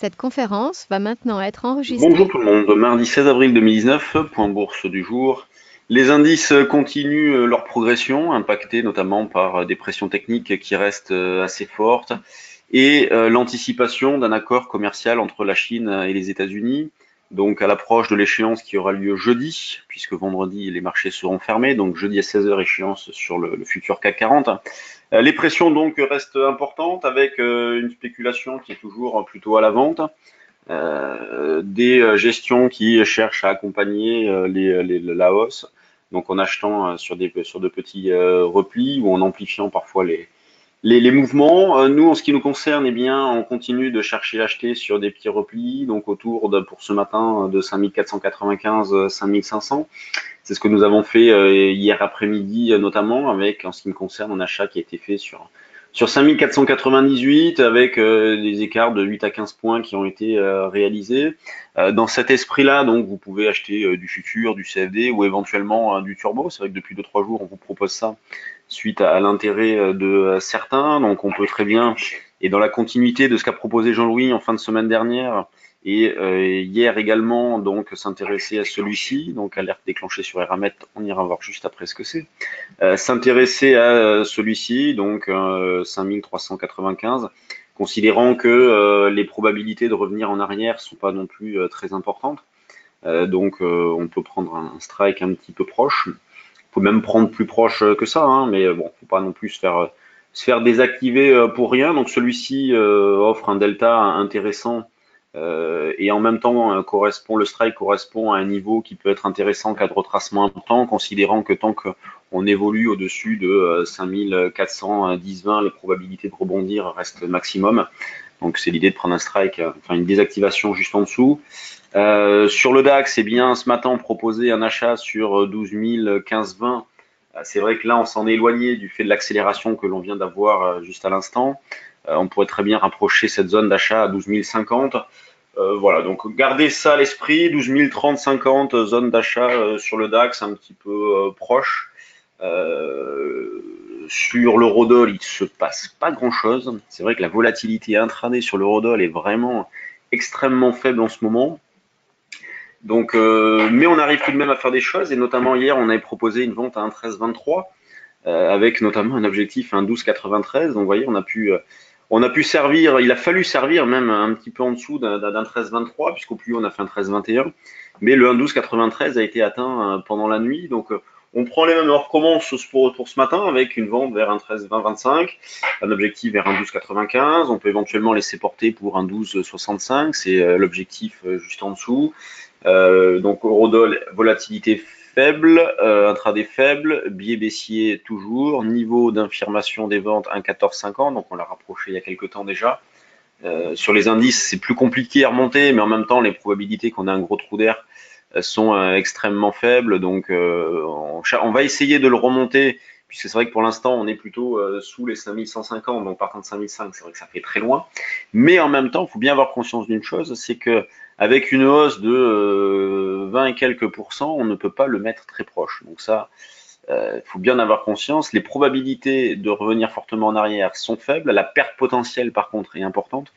Cette conférence va maintenant être enregistrée. Bonjour tout le monde, mardi 16 avril 2019, point bourse du jour. Les indices continuent leur progression, impactés notamment par des pressions techniques qui restent assez fortes et l'anticipation d'un accord commercial entre la Chine et les États-Unis. Donc à l'approche de l'échéance qui aura lieu jeudi, puisque vendredi les marchés seront fermés, donc jeudi à 16h échéance sur le futur CAC 40. Les pressions donc restent importantes avec une spéculation qui est toujours plutôt à la vente. Des gestions qui cherchent à accompagner la hausse, donc en achetant sur de petits replis ou en amplifiant parfois les mouvements. Nous, en ce qui nous concerne, eh bien, on continue de chercher à acheter sur des petits replis, donc autour de, pour ce matin, de 5495, 5500. C'est ce que nous avons fait hier après-midi, notamment, avec, en ce qui me concerne, un achat qui a été fait sur 5498 avec des écarts de 8 à 15 points qui ont été réalisés. Dans cet esprit-là, donc, vous pouvez acheter du futur, du CFD ou éventuellement du turbo. C'est vrai que depuis 2-3 jours, on vous propose ça suite à l'intérêt de certains. Donc, on peut très bien, et dans la continuité de ce qu'a proposé Jean-Louis en fin de semaine dernière, et hier également, donc s'intéresser à celui-ci, donc alerte déclenchée sur Eramet, on ira voir juste après ce que c'est. S'intéresser à celui-ci, donc 5395, considérant que les probabilités de revenir en arrière sont pas non plus très importantes. Donc on peut prendre un strike un petit peu proche. On peut même prendre plus proche que ça, hein, mais bon, faut pas non plus se faire désactiver pour rien. Donc celui-ci offre un delta intéressant et en même temps le strike correspond à un niveau qui peut être intéressant en cas de retracement important, considérant que tant qu'on évolue au-dessus de 5410-20, les probabilités de rebondir restent maximum. Donc c'est l'idée de prendre un strike, enfin une désactivation juste en dessous. Sur le DAX, eh bien, ce matin, on proposait un achat sur 12 015-20. C'est vrai que là, on s'en est éloigné du fait de l'accélération que l'on vient d'avoir juste à l'instant. On pourrait très bien rapprocher cette zone d'achat à 12 050. Voilà, donc gardez ça à l'esprit, 12 030, 50, zone d'achat sur le DAX un petit peu proche. Sur l'eurodoll, il ne se passe pas grand-chose. C'est vrai que la volatilité intraday sur l'eurodoll est vraiment extrêmement faible en ce moment. Donc, mais on arrive tout de même à faire des choses, et notamment hier, on avait proposé une vente à 1,1323 avec notamment un objectif à 1,1293. Donc, vous voyez, on a pu servir, il a fallu servir même un petit peu en dessous d'un 13,23, puisqu'au plus haut, on a fait un 13,21. Mais le 1,1293 a été atteint pendant la nuit. Donc, on prend les mêmes, on recommence pour ce matin avec une vente vers un 13,20-25, un objectif vers un 12,95. On peut éventuellement laisser porter pour un 12,65. C'est l'objectif juste en dessous. Donc Eurodoll, volatilité faible, intraday faible, biais baissier toujours, niveau d'infirmation des ventes 1,1450, donc on l'a rapproché il y a quelques temps déjà. Sur les indices, c'est plus compliqué à remonter, mais en même temps, les probabilités qu'on ait un gros trou d'air sont extrêmement faibles, donc on va essayer de le remonter, puisque c'est vrai que pour l'instant, on est plutôt sous les 5150, donc partant de 5005, c'est vrai que ça fait très loin. Mais en même temps, il faut bien avoir conscience d'une chose, c'est que avec une hausse de 20 et quelques pourcents, on ne peut pas le mettre très proche. Donc ça, il faut bien en avoir conscience. Les probabilités de revenir fortement en arrière sont faibles. La perte potentielle, par contre, est importante.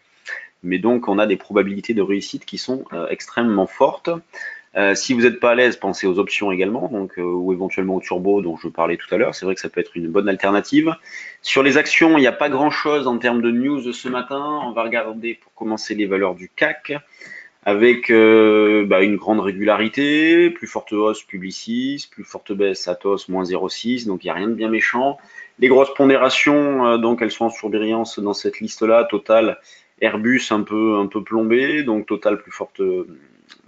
Mais donc, on a des probabilités de réussite qui sont extrêmement fortes. Si vous n'êtes pas à l'aise, pensez aux options également, donc, ou éventuellement au turbo dont je parlais tout à l'heure. C'est vrai que ça peut être une bonne alternative. Sur les actions, il n'y a pas grand-chose en termes de news ce matin. On va regarder pour commencer les valeurs du CAC avec une grande régularité, plus forte hausse Publicis, plus forte baisse Atos, moins 0,6, donc il n'y a rien de bien méchant. Les grosses pondérations, donc elles sont en surbrillance dans cette liste-là. Total, Airbus un peu plombé, donc Total plus forte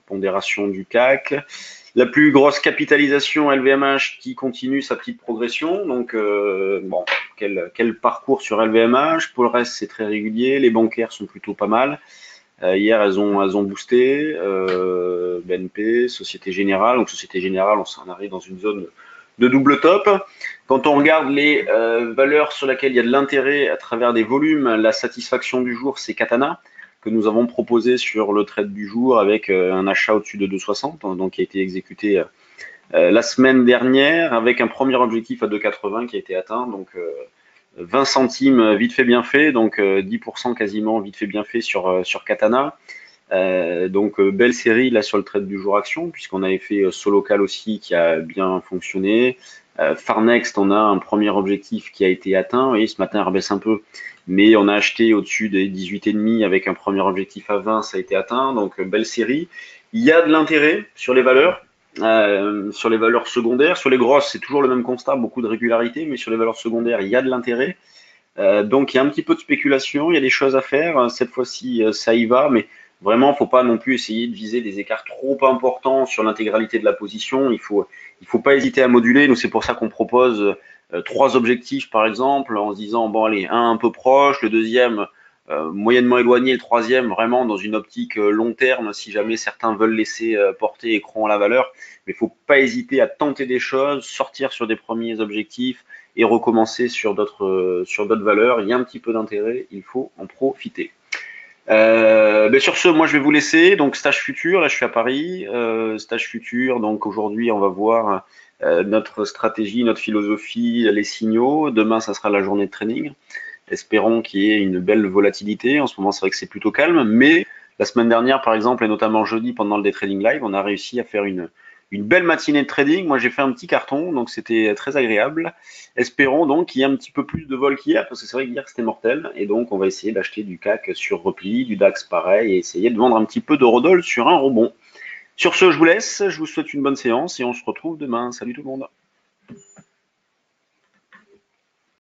pondération du CAC. La plus grosse capitalisation LVMH qui continue sa petite progression. Donc quel parcours sur LVMH. Pour le reste, c'est très régulier. Les bancaires sont plutôt pas mal. Hier, elles ont boosté. BNP, Société Générale. Donc Société Générale, on s'en arrive dans une zone de double top. Quand on regarde les valeurs sur lesquelles il y a de l'intérêt à travers des volumes, la satisfaction du jour, c'est Katana, que nous avons proposé sur le trade du jour avec un achat au-dessus de 2,60, donc qui a été exécuté la semaine dernière avec un premier objectif à 2,80 qui a été atteint. Donc 20 centimes vite fait bien fait, donc 10% quasiment vite fait bien fait sur Katana. Belle série là sur le trade du jour action, puisqu'on avait fait Solocal aussi qui a bien fonctionné. Farnext, on a un premier objectif qui a été atteint, et ce matin il rebaisse un peu, mais on a acheté au-dessus des 18,5 avec un premier objectif à 20, ça a été atteint, donc belle série. Il y a de l'intérêt sur les valeurs secondaires, sur les grosses c'est toujours le même constat, beaucoup de régularité, mais sur les valeurs secondaires il y a de l'intérêt. Donc il y a un petit peu de spéculation, il y a des choses à faire. Cette fois-ci, ça y va, mais vraiment, faut pas non plus essayer de viser des écarts trop importants sur l'intégralité de la position. Il faut pas hésiter à moduler. Nous, c'est pour ça qu'on propose trois objectifs, par exemple, en se disant bon, allez, un peu proche, le deuxième moyennement éloigné, le troisième vraiment dans une optique long terme, si jamais certains veulent laisser porter et croire en la valeur. Mais il faut pas hésiter à tenter des choses, sortir sur des premiers objectifs et recommencer sur d'autres valeurs. Il y a un petit peu d'intérêt, il faut en profiter. Sur ce, moi je vais vous laisser. Donc stage futur, là je suis à Paris. Stage futur, donc aujourd'hui on va voir notre stratégie, notre philosophie, les signaux. Demain ça sera la journée de training. Espérons qu'il y ait une belle volatilité. En ce moment c'est vrai que c'est plutôt calme, mais la semaine dernière par exemple et notamment jeudi pendant le day trading live, on a réussi à faire une belle matinée de trading. Moi, j'ai fait un petit carton, donc c'était très agréable. Espérons donc qu'il y ait un petit peu plus de vol qu'hier, parce que c'est vrai qu'hier c'était mortel. Et donc, on va essayer d'acheter du CAC sur repli, du DAX pareil, et essayer de vendre un petit peu d'eurodoll sur un rebond. Sur ce, je vous laisse. Je vous souhaite une bonne séance et on se retrouve demain. Salut tout le monde.